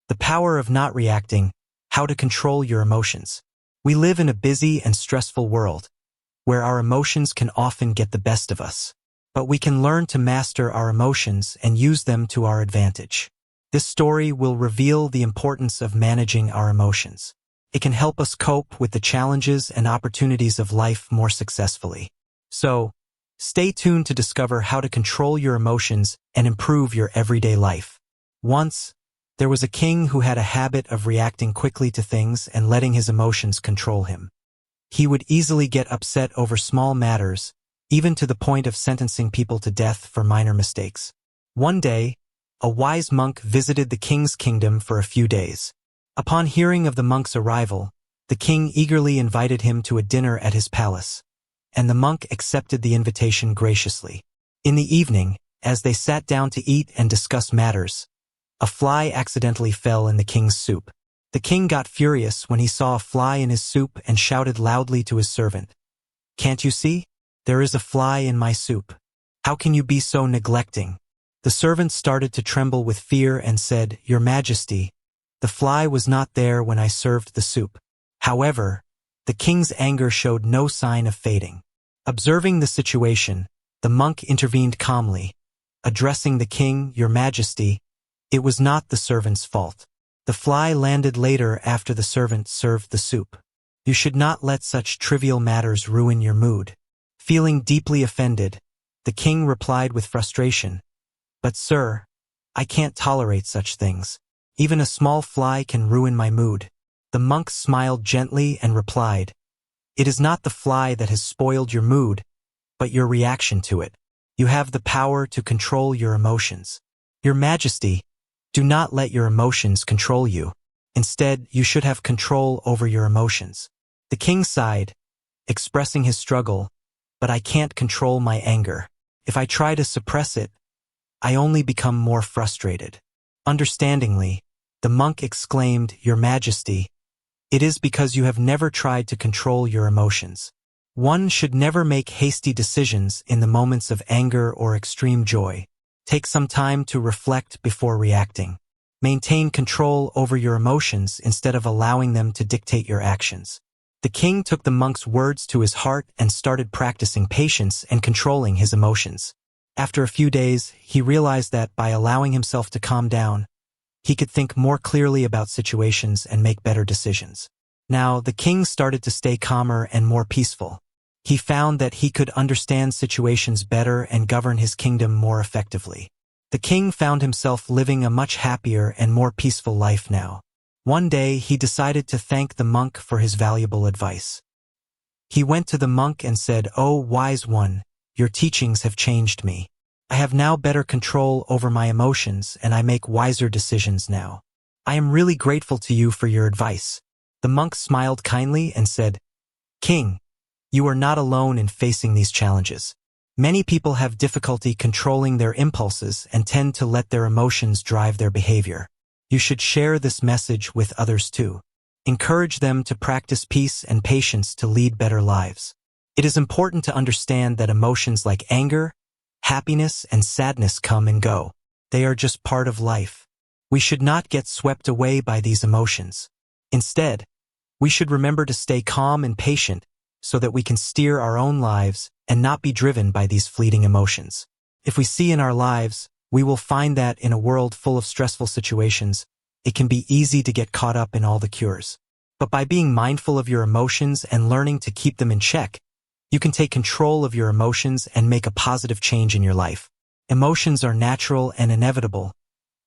The power of not reacting, how to control your emotions. We live in a busy and stressful world, where our emotions can often get the best of us. But we can learn to master our emotions and use them to our advantage. This story will reveal the importance of managing our emotions. It can help us cope with the challenges and opportunities of life more successfully. So, stay tuned to discover how to control your emotions and improve your everyday life. Once, there was a king who had a habit of reacting quickly to things and letting his emotions control him. He would easily get upset over small matters, even to the point of sentencing people to death for minor mistakes. One day, a wise monk visited the king's kingdom for a few days. Upon hearing of the monk's arrival, the king eagerly invited him to a dinner at his palace, and the monk accepted the invitation graciously. In the evening, as they sat down to eat and discuss matters, a fly accidentally fell in the king's soup. The king got furious when he saw a fly in his soup and shouted loudly to his servant, "Can't you see? There is a fly in my soup. How can you be so neglecting?" The servant started to tremble with fear and said, "Your Majesty, the fly was not there when I served the soup." However, the king's anger showed no sign of fading. Observing the situation, the monk intervened calmly, addressing the king, "Your Majesty, it was not the servant's fault. The fly landed later after the servant served the soup. You should not let such trivial matters ruin your mood." Feeling deeply offended, the king replied with frustration, "But sir, I can't tolerate such things. Even a small fly can ruin my mood." The monk smiled gently and replied, "It is not the fly that has spoiled your mood, but your reaction to it. You have the power to control your emotions. Your Majesty, do not let your emotions control you. Instead, you should have control over your emotions." The king sighed, expressing his struggle, "But I can't control my anger. If I try to suppress it, I only become more frustrated." Understandingly, the monk exclaimed, "Your Majesty, it is because you have never tried to control your emotions. One should never make hasty decisions in the moments of anger or extreme joy. Take some time to reflect before reacting. Maintain control over your emotions instead of allowing them to dictate your actions." The king took the monk's words to his heart and started practicing patience and controlling his emotions. After a few days, he realized that by allowing himself to calm down, he could think more clearly about situations and make better decisions. Now, the king started to stay calmer and more peaceful. He found that he could understand situations better and govern his kingdom more effectively. The king found himself living a much happier and more peaceful life now. One day, he decided to thank the monk for his valuable advice. He went to the monk and said, "Oh, wise one, your teachings have changed me. I have now better control over my emotions and I make wiser decisions now. I am really grateful to you for your advice." The monk smiled kindly and said, "King, you are not alone in facing these challenges. Many people have difficulty controlling their impulses and tend to let their emotions drive their behavior. You should share this message with others too. Encourage them to practice peace and patience to lead better lives. It is important to understand that emotions like anger, happiness, and sadness come and go. They are just part of life. We should not get swept away by these emotions. Instead, we should remember to stay calm and patient so that we can steer our own lives and not be driven by these fleeting emotions. If we see in our lives, we will find that in a world full of stressful situations, it can be easy to get caught up in all the cures. But by being mindful of your emotions and learning to keep them in check, you can take control of your emotions and make a positive change in your life. Emotions are natural and inevitable,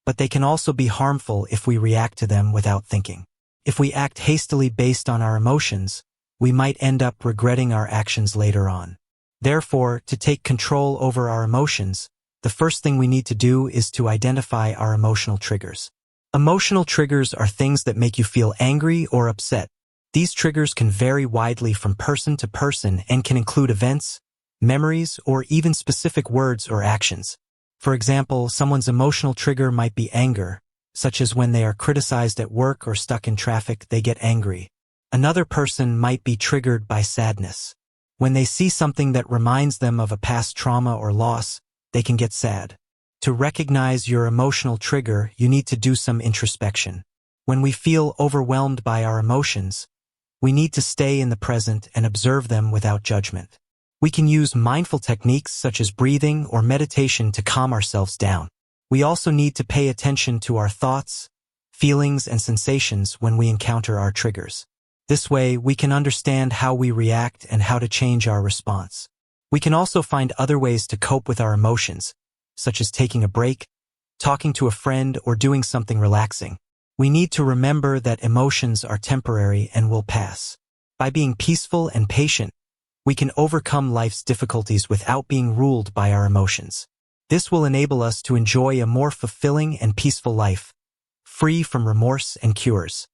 but they can also be harmful if we react to them without thinking. If we act hastily based on our emotions, we might end up regretting our actions later on. Therefore, to take control over our emotions, the first thing we need to do is to identify our emotional triggers. Emotional triggers are things that make you feel angry or upset. These triggers can vary widely from person to person and can include events, memories, or even specific words or actions. For example, someone's emotional trigger might be anger, such as when they are criticized at work or stuck in traffic, they get angry. Another person might be triggered by sadness. When they see something that reminds them of a past trauma or loss, they can get sad. To recognize your emotional trigger, you need to do some introspection. When we feel overwhelmed by our emotions, we need to stay in the present and observe them without judgment. We can use mindful techniques such as breathing or meditation to calm ourselves down. We also need to pay attention to our thoughts, feelings, and sensations when we encounter our triggers. This way, we can understand how we react and how to change our response. We can also find other ways to cope with our emotions, such as taking a break, talking to a friend, or doing something relaxing. We need to remember that emotions are temporary and will pass. By being peaceful and patient, we can overcome life's difficulties without being ruled by our emotions. This will enable us to enjoy a more fulfilling and peaceful life, free from remorse and cures.